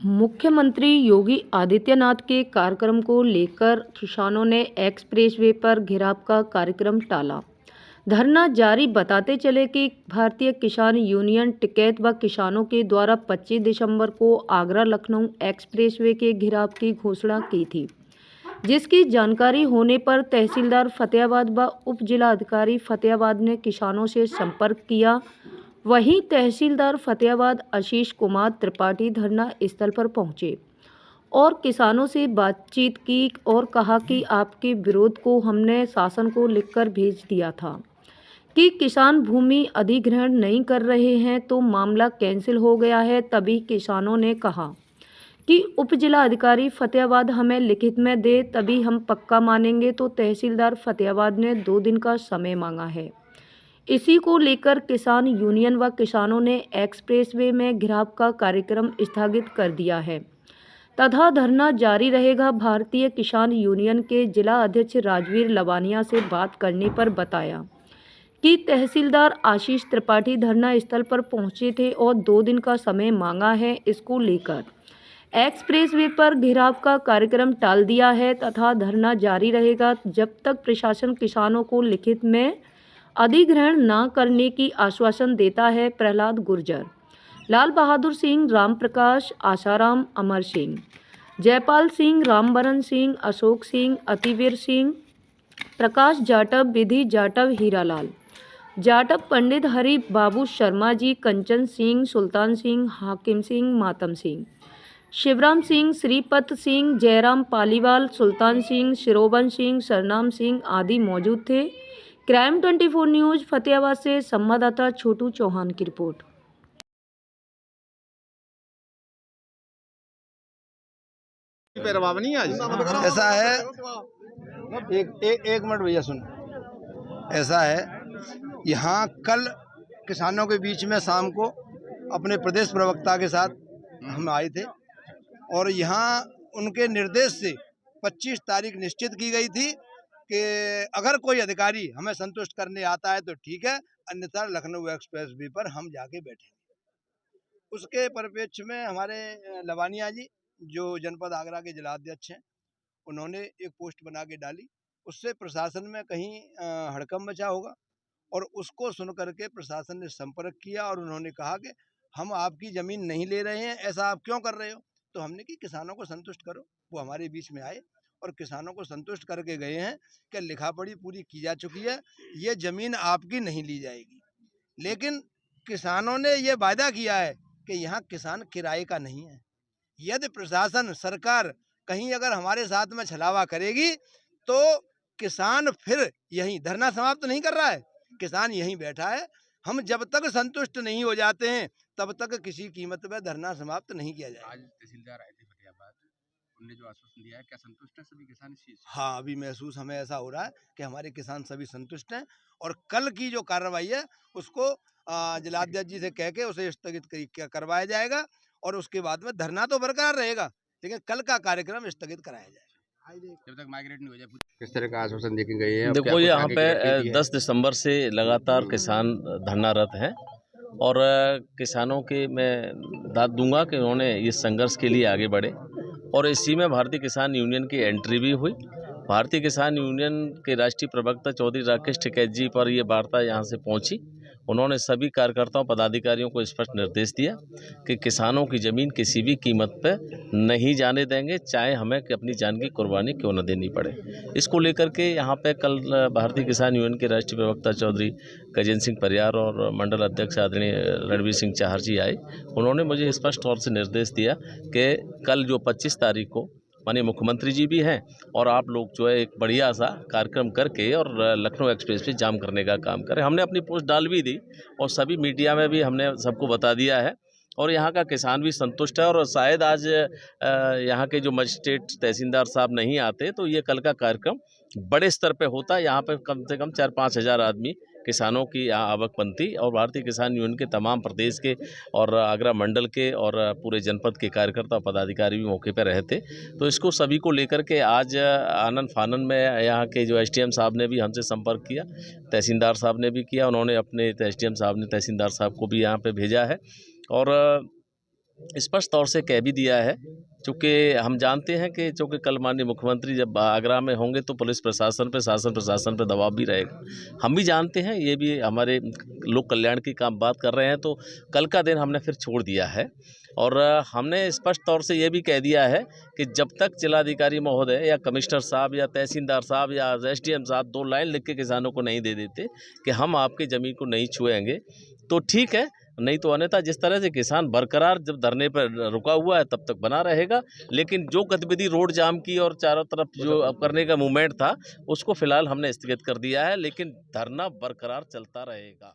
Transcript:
मुख्यमंत्री योगी आदित्यनाथ के कार्यक्रम को लेकर किसानों ने एक्सप्रेसवे पर घेराव का कार्यक्रम टाला। धरना जारी बताते चले कि भारतीय किसान यूनियन टिकैत व किसानों के द्वारा 25 दिसंबर को आगरा लखनऊ एक्सप्रेसवे के घेराव की घोषणा की थी, जिसकी जानकारी होने पर तहसीलदार फतेहाबाद व उप जिलाधिकारी फतेहाबाद ने किसानों से संपर्क किया। वहीं तहसीलदार फतेहाबाद आशीष कुमार त्रिपाठी धरना स्थल पर पहुंचे और किसानों से बातचीत की और कहा कि आपके विरोध को हमने शासन को लिखकर भेज दिया था कि किसान भूमि अधिग्रहण नहीं कर रहे हैं, तो मामला कैंसिल हो गया है। तभी किसानों ने कहा कि उप जिला अधिकारी फतेहाबाद हमें लिखित में दे, तभी हम पक्का मानेंगे। तो तहसीलदार फतेहाबाद ने 2 दिन का समय मांगा है। इसी को लेकर किसान यूनियन व किसानों ने एक्सप्रेसवे में घेराव का कार्यक्रम स्थगित कर दिया है तथा धरना जारी रहेगा। भारतीय किसान यूनियन के जिला अध्यक्ष राजवीर लवानिया से बात करने पर बताया कि तहसीलदार आशीष त्रिपाठी धरना स्थल पर पहुंचे थे और 2 दिन का समय मांगा है। इसको लेकर एक्सप्रेसवे पर घेराव का कार्यक्रम टाल दिया है तथा धरना जारी रहेगा जब तक प्रशासन किसानों को लिखित में अधिग्रहण न करने की आश्वासन देता है। प्रहलाद गुर्जर, लाल बहादुर सिंह, राम प्रकाश, आसाराम, अमर सिंह, जयपाल सिंह, रामबरन सिंह, अशोक सिंह, अतिवीर सिंह, प्रकाश जाटव, विधि जाटव, हीरालाल जाटव, पंडित हरि बाबू शर्मा जी, कंचन सिंह, सुल्तान सिंह, हाकिम सिंह, मातम सिंह, शिवराम सिंह, श्रीपत सिंह, जयराम पालीवाल, सुल्तान सिंह, शिरोबन सिंह, सरनाम सिंह आदि मौजूद थे। क्राइम 24 न्यूज फतेहाबाद से संवाददाता छोटू चौहान की रिपोर्ट। ऐसा है, एक मिनट भैया सुन। ऐसा है, यहाँ कल किसानों के बीच में शाम को अपने प्रदेश प्रवक्ता के साथ हम आए थे और यहाँ उनके निर्देश से 25 तारीख निश्चित की गई थी कि अगर कोई अधिकारी हमें संतुष्ट करने आता है तो ठीक है, अन्यथा लखनऊ एक्सप्रेस वे पर हम जाके बैठेंगे। उसके परिप्रेक्ष्य में हमारे लवानिया जी जो जनपद आगरा के जिलाध्यक्ष हैं, उन्होंने एक पोस्ट बना के डाली। उससे प्रशासन में कहीं हड़कंप मचा होगा और उसको सुन करके प्रशासन ने संपर्क किया और उन्होंने कहा कि हम आपकी ज़मीन नहीं ले रहे हैं, ऐसा आप क्यों कर रहे हो। तो हमने कि किसानों को संतुष्ट करो। वो हमारे बीच में आए और किसानों को संतुष्ट करके गए हैं कि लिखा पढ़ी पूरी की जा चुकी है, ये ज़मीन आपकी नहीं ली जाएगी। लेकिन किसानों ने ये वायदा किया है कि यहाँ किसान किराए का नहीं है। यदि प्रशासन सरकार कहीं अगर हमारे साथ में छलावा करेगी तो किसान फिर यहीं धरना समाप्त नहीं कर रहा है, किसान यहीं बैठा है। हम जब तक संतुष्ट नहीं हो जाते हैं तब तक किसी कीमत पे धरना समाप्त नहीं किया जाएगा। आज तहसीलदार आए थे फतेहाबाद, उन्होंने जो आश्वासन दिया है, क्या संतुष्ट है सभी किसान इस चीज से? हाँ, अभी महसूस हमें ऐसा हो रहा है कि हमारे किसान सभी संतुष्ट हैं और कल की जो कार्रवाई है उसको जिलाध्यक्ष जी से कह के उसे स्थगित करवाया जाएगा और उसके बाद में धरना तो बरकरार रहेगा, लेकिन कल का कार्यक्रम स्थगित कराया जाएगा जब तक माइग्रेट नहीं हो जाए। किस तरह का आश्वासन देके गए हैं? देखो, यहाँ पे 10 दिसंबर से लगातार किसान धरनारत हैं और किसानों के मैं दाद दूंगा कि उन्होंने इस संघर्ष के लिए आगे बढ़े और इसी में भारतीय किसान यूनियन की एंट्री भी हुई। भारतीय किसान यूनियन के राष्ट्रीय प्रवक्ता चौधरी राकेश टिकैत जी पर ये वार्ता यहाँ से पहुँची। उन्होंने सभी कार्यकर्ताओं पदाधिकारियों को स्पष्ट निर्देश दिया कि किसानों की ज़मीन किसी भी कीमत पर नहीं जाने देंगे, चाहे हमें अपनी जान की कुर्बानी क्यों न देनी पड़े। इसको लेकर के यहाँ पे कल भारतीय किसान यूनियन के राष्ट्रीय प्रवक्ता चौधरी गजेंद्र सिंह परियार और मंडल अध्यक्ष आदरणीय रणवीर सिंह चाहर जी आए। उन्होंने मुझे स्पष्ट तौर से निर्देश दिया कि कल जो 25 तारीख को माननीय मुख्यमंत्री जी भी हैं और आप लोग जो है एक बढ़िया सा कार्यक्रम करके और लखनऊ एक्सप्रेस पे जाम करने का काम करें। हमने अपनी पोस्ट डाल भी दी और सभी मीडिया में भी हमने सबको बता दिया है और यहाँ का किसान भी संतुष्ट है और शायद आज यहाँ के जो मजिस्ट्रेट तहसीलदार साहब नहीं आते तो ये कल का कार्यक्रम बड़े स्तर पे होता। यहाँ पे कम से कम 4-5 हज़ार आदमी किसानों की यहाँ आवक बनती और भारतीय किसान यूनियन के तमाम प्रदेश के और आगरा मंडल के और पूरे जनपद के कार्यकर्ता पदाधिकारी भी मौके पर रहे थे। तो इसको सभी को लेकर के आज आनन फानन में यहाँ के जो एसडीएम साहब ने भी हमसे संपर्क किया, तहसीलदार साहब ने भी किया। उन्होंने अपने एसडीएम साहब ने तहसीलदार साहब को भी यहाँ पे भेजा है और स्पष्ट तौर से कह भी दिया है, चूँकि हम जानते हैं कि चूँकि कल माननीय मुख्यमंत्री जब आगरा में होंगे तो पुलिस प्रशासन पे, शासन प्रशासन पे दबाव भी रहेगा। हम भी जानते हैं, ये भी हमारे लोक कल्याण की काम बात कर रहे हैं, तो कल का दिन हमने फिर छोड़ दिया है और हमने स्पष्ट तौर से ये भी कह दिया है कि जब तक जिलाधिकारी महोदय या कमिश्नर साहब या तहसीलदार साहब या एसडीएम साहब 2 लाइन लिख के किसानों को नहीं दे देते कि हम आपकी ज़मीन को नहीं छुएंगे, तो ठीक है, नहीं तो अन्यथा जिस तरह से किसान बरकरार जब धरने पर रुका हुआ है तब तक बना रहेगा। लेकिन जो गतिविधि रोड जाम की और चारों तरफ जो करने का मूवमेंट था, उसको फिलहाल हमने स्थगित कर दिया है, लेकिन धरना बरकरार चलता रहेगा।